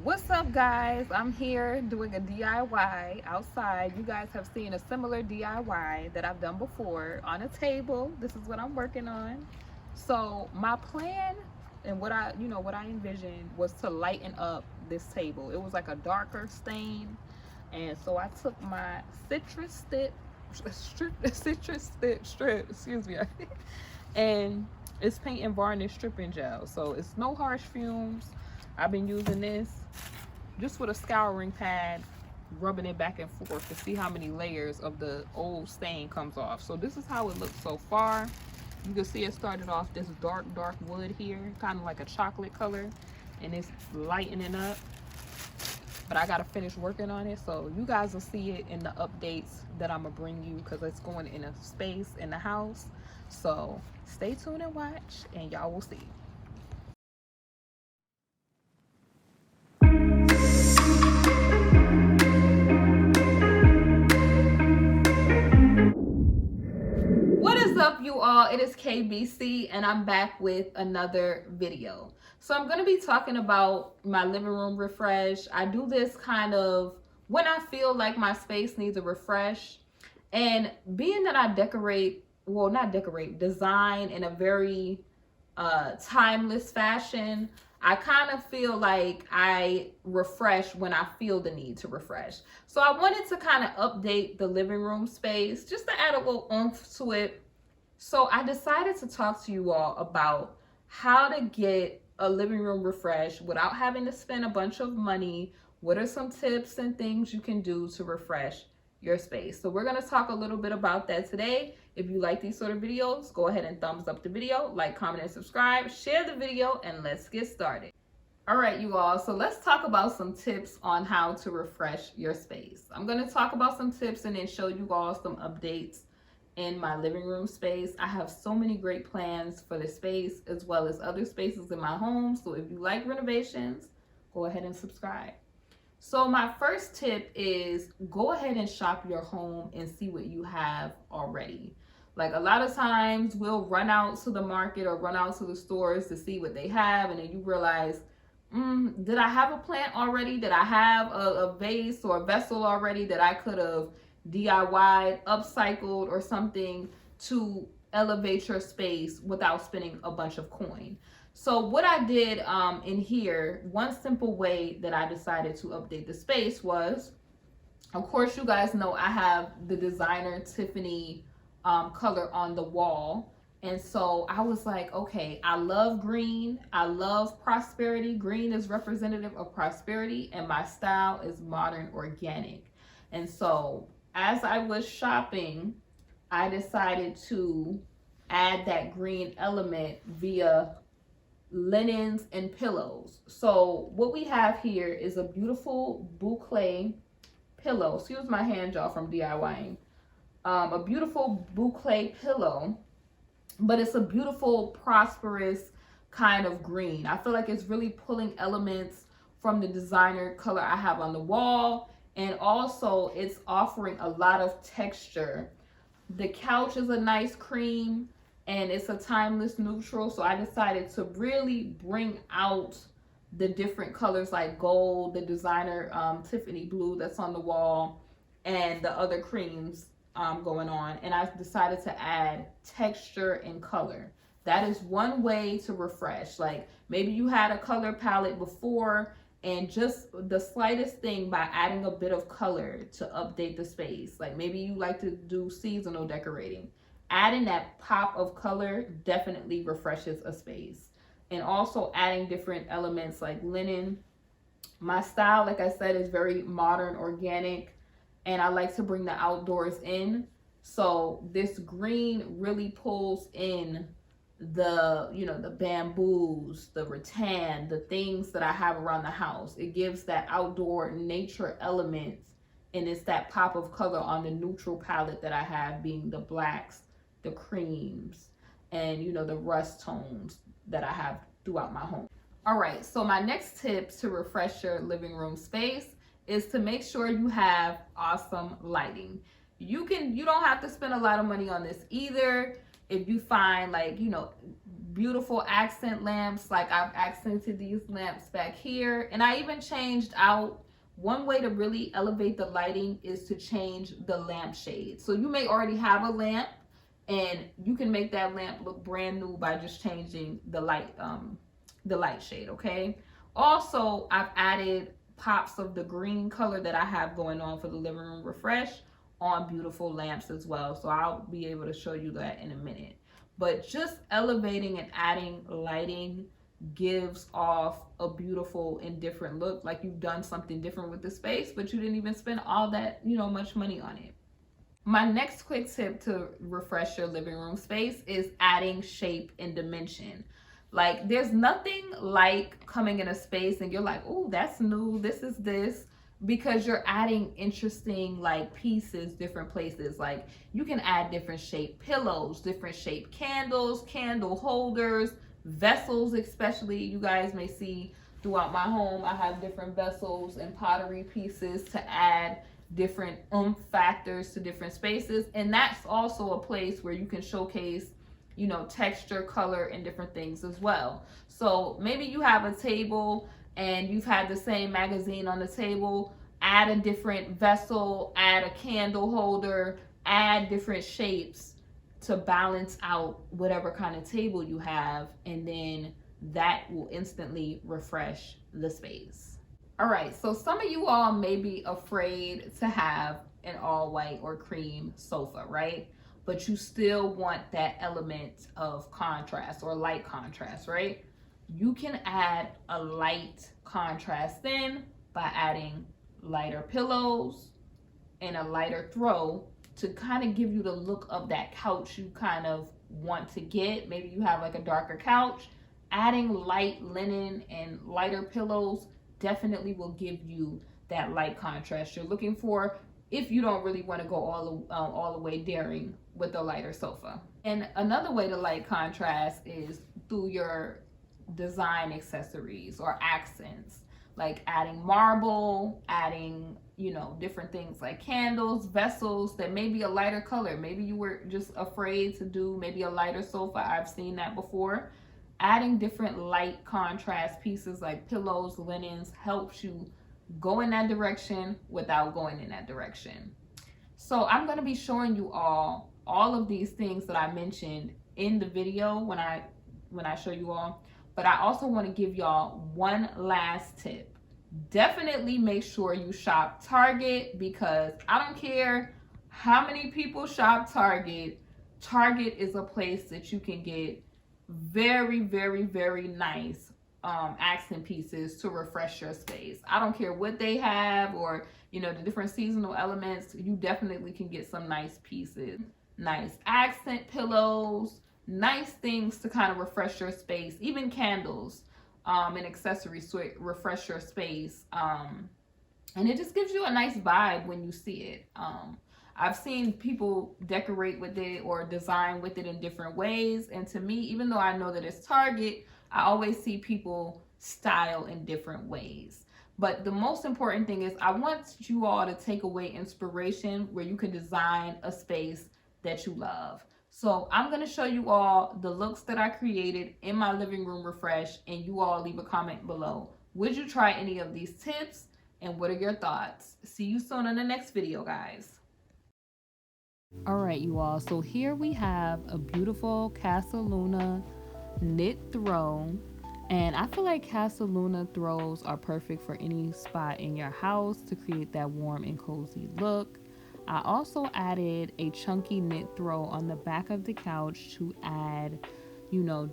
What's up, guys? I'm here doing a DIY outside. You guys have seen a similar DIY that I've done before on a table. This is what I'm working on. So my plan and what I envisioned was to lighten up this table. It was like a darker stain, and so I took my citrus strip, excuse me, and it's paint and varnish stripping gel. So it's no harsh fumes. I've been using this just with a scouring pad, rubbing it back and forth to see how many layers of the old stain comes off. So this is how it looks so far. You can see it started off this dark wood here, kind of like a chocolate color, and it's lightening up. But I gotta finish working on it, so you guys will see it in the updates that I'm gonna bring you, because it's going in a space in the house. So stay tuned and watch, and y'all will see. What is up, you all? It is KBC, and I'm back with another video. So I'm going to be talking about my living room refresh. I do this kind of when I feel like my space needs a refresh. And being that I design in a very timeless fashion, I kind of feel like I refresh when I feel the need to refresh. So I wanted to kind of update the living room space just to add a little oomph to it. So I decided to talk to you all about how to get a living room refresh without having to spend a bunch of money. What are some tips and things you can do to refresh your space? So we're going to talk a little bit about that today. If you like these sort of videos, go ahead and thumbs up the video, like, comment, and subscribe, share the video, and let's get started. All right, you all, so let's talk about some tips on how to refresh your space. I'm going to talk about some tips and then show you all some updates in my living room space. I have so many great plans for the space as well as other spaces in my home. So if you like renovations, go ahead and subscribe. So my first tip is go ahead and shop your home and see what you have already. Like a lot of times we'll run out to the market or run out to the stores to see what they have, and then you realize, did I have a plant already? Did I have a vase or a vessel already that I could have DIY'd, upcycled, or something to elevate your space without spending a bunch of coin? So what I did in here, one simple way that I decided to update the space was, of course, you guys know I have the designer Tiffany color on the wall. And so I was like, okay, I love green. I love prosperity. Green is representative of prosperity, and my style is modern organic. And so as I was shopping, I decided to add that green element via linens and pillows. So what we have here is a beautiful boucle pillow. Excuse my hand, y'all, from DIYing. A beautiful boucle pillow, but it's a beautiful, prosperous kind of green. I feel like it's really pulling elements from the designer color I have on the wall, and also it's offering a lot of texture. The couch is a nice cream, and it's a timeless neutral, so I decided to really bring out the different colors like gold, the designer Tiffany blue that's on the wall, and the other creams going on. And I decided to add texture and color. That is one way to refresh. Like maybe you had a color palette before, and just the slightest thing by adding a bit of color to update the space. Like maybe you like to do seasonal decorating. Adding that pop of color definitely refreshes a space. And also adding different elements like linen. My style, like I said, is very modern, organic, and I like to bring the outdoors in. So this green really pulls in the bamboos, the rattan, the things that I have around the house. It gives that outdoor nature element, and it's that pop of color on the neutral palette that I have, being the blacks, the creams, and the rust tones that I have throughout my home. All right, so my next tip to refresh your living room space is to make sure you have awesome lighting. You don't have to spend a lot of money on this either. If you find, like, beautiful accent lamps. Like I've accented these lamps back here, and I even changed out. One way to really elevate the lighting is to change the lamp shade. So you may already have a lamp, and you can make that lamp look brand new by just changing the light shade. Okay. Also, I've added pops of the green color that I have going on for the living room refresh on beautiful lamps as well. So I'll be able to show you that in a minute. But just elevating and adding lighting gives off a beautiful and different look, like you've done something different with the space, but you didn't even spend all that, much money on it. My next quick tip to refresh your living room space is adding shape and dimension. Like there's nothing like coming in a space and you're like, oh, that's new, this is this, because you're adding interesting like pieces, different places. Like you can add different shaped pillows, different shaped candles, candle holders, vessels. Especially, you guys may see throughout my home, I have different vessels and pottery pieces to add different factors to different spaces. And that's also a place where you can showcase texture, color, and different things as well. So maybe you have a table and you've had the same magazine on the table. Add a different vessel, add a candle holder, add different shapes to balance out whatever kind of table you have, and then that will instantly refresh the space. All right, so some of you all may be afraid to have an all white or cream sofa, right? But you still want that element of contrast or light contrast, right? You can add a light contrast in by adding lighter pillows and a lighter throw to kind of give you the look of that couch you kind of want to get. Maybe you have like a darker couch. Adding light linen and lighter pillows definitely will give you that light contrast you're looking for, if you don't really want to go all the way daring with a lighter sofa. And another way to light contrast is through your design accessories or accents, like adding marble, adding different things like candles, vessels that may be a lighter color. Maybe you were just afraid to do maybe a lighter sofa. I've seen that before. Adding different light contrast pieces like pillows, linens helps you go in that direction without going in that direction. So I'm going to be showing you all of these things that I mentioned in the video when I show you all. But I also want to give y'all one last tip. Definitely make sure you shop Target, because I don't care how many people shop Target. Target is a place that you can get very, very, very nice accent pieces to refresh your space. I don't care what they have or the different seasonal elements. You definitely can get some nice pieces, nice accent pillows, nice things to kind of refresh your space, even candles and accessories to refresh your space. And it just gives you a nice vibe when you see it. I've seen people decorate with it or design with it in different ways. And to me, even though I know that it's Target, I always see people style in different ways. But the most important thing is I want you all to take away inspiration where you can design a space that you love. So I'm going to show you all the looks that I created in my living room refresh, and you all leave a comment below. Would you try any of these tips, and what are your thoughts? See you soon in the next video, guys. All right, you all. So here we have a beautiful Casaluna knit throw. And I feel like Casaluna throws are perfect for any spot in your house to create that warm and cozy look. I also added a chunky knit throw on the back of the couch to add,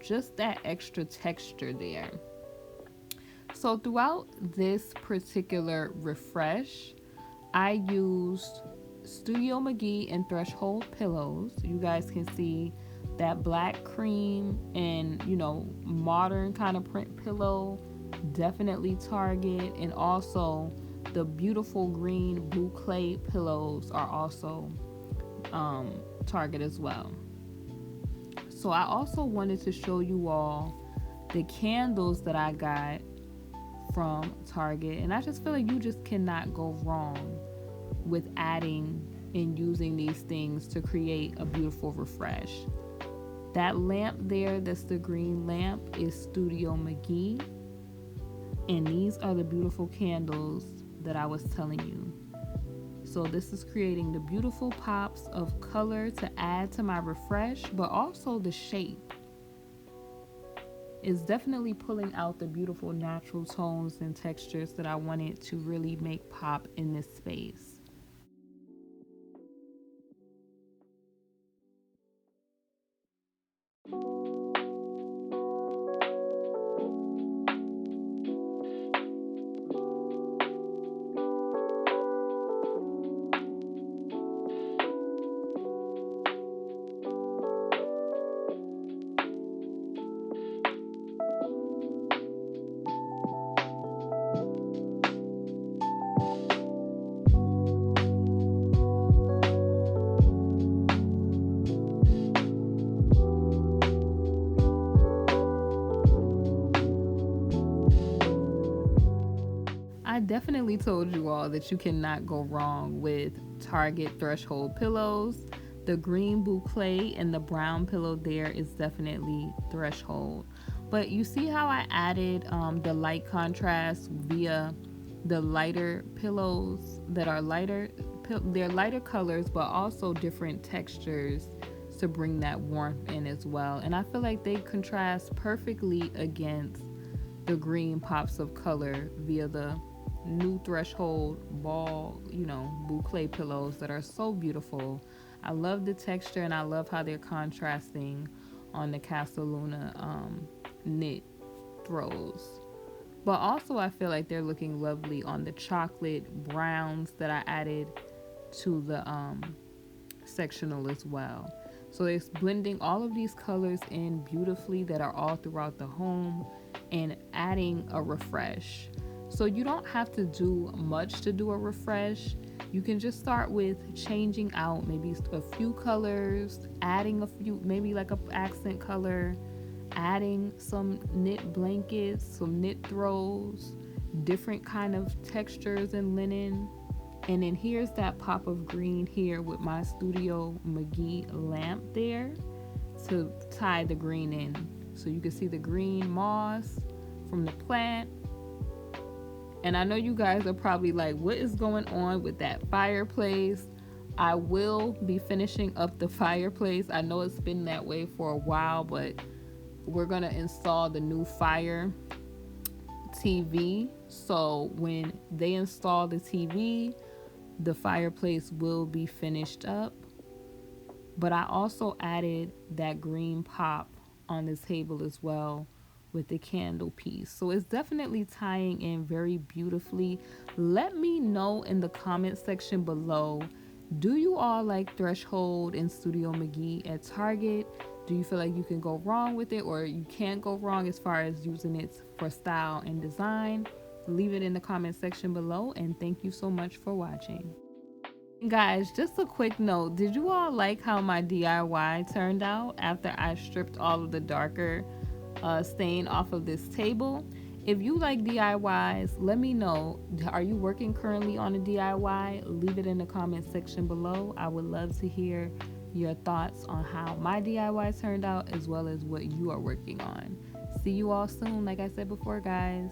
just that extra texture there. So throughout this particular refresh, I used Studio McGee and Threshold pillows. You guys can see that black cream and modern kind of print pillow, definitely Target. And also the beautiful green boucle pillows are also Target as well. So I also wanted to show you all the candles that I got from Target, and I just feel like you just cannot go wrong with adding and using these things to create a beautiful refresh. That lamp there, that's the green lamp, is Studio McGee. And these are the beautiful candles that I was telling you. So this is creating the beautiful pops of color to add to my refresh, but also the shape is definitely pulling out the beautiful natural tones and textures that I wanted to really make pop in this space. I definitely told you all that you cannot go wrong with Target Threshold pillows. The green boucle and the brown pillow there is definitely Threshold. But you see how I added the light contrast via the lighter pillows that are lighter. They're lighter colors, but also different textures to bring that warmth in as well. And I feel like they contrast perfectly against the green pops of color via the new Threshold ball, boucle pillows that are so beautiful. I love the texture and I love how they're contrasting on the Casaluna knit throws. But also I feel like they're looking lovely on the chocolate browns that I added to the sectional as well. So it's blending all of these colors in beautifully that are all throughout the home and adding a refresh. So you don't have to do much to do a refresh. You can just start with changing out maybe a few colors, adding a few, maybe like a accent color, adding some knit blankets, some knit throws, different kind of textures and linen. And then here's that pop of green here with my Studio McGee lamp there to tie the green in. So you can see the green moss from the plant. And I know you guys are probably like, what is going on with that fireplace? I will be finishing up the fireplace. I know it's been that way for a while, but we're going to install the new Fire TV. So when they install the TV, the fireplace will be finished up. But I also added that green pop on the table as well with the candle piece. So it's definitely tying in very beautifully. Let me know in the comment section below, do you all like Threshold and Studio McGee at Target? Do you feel like you can go wrong with it, or you can't go wrong as far as using it for style and design? Leave it in the comment section below, and thank you so much for watching. Guys, just a quick note, did you all like how my DIY turned out after I stripped all of the darker stain off of this table? If you like DIYs, let me know. Are you working currently on a DIY? Leave it in the comment section below. I would love to hear your thoughts on how my DIY turned out, as well as what you are working on. See you all soon, like I said before, guys.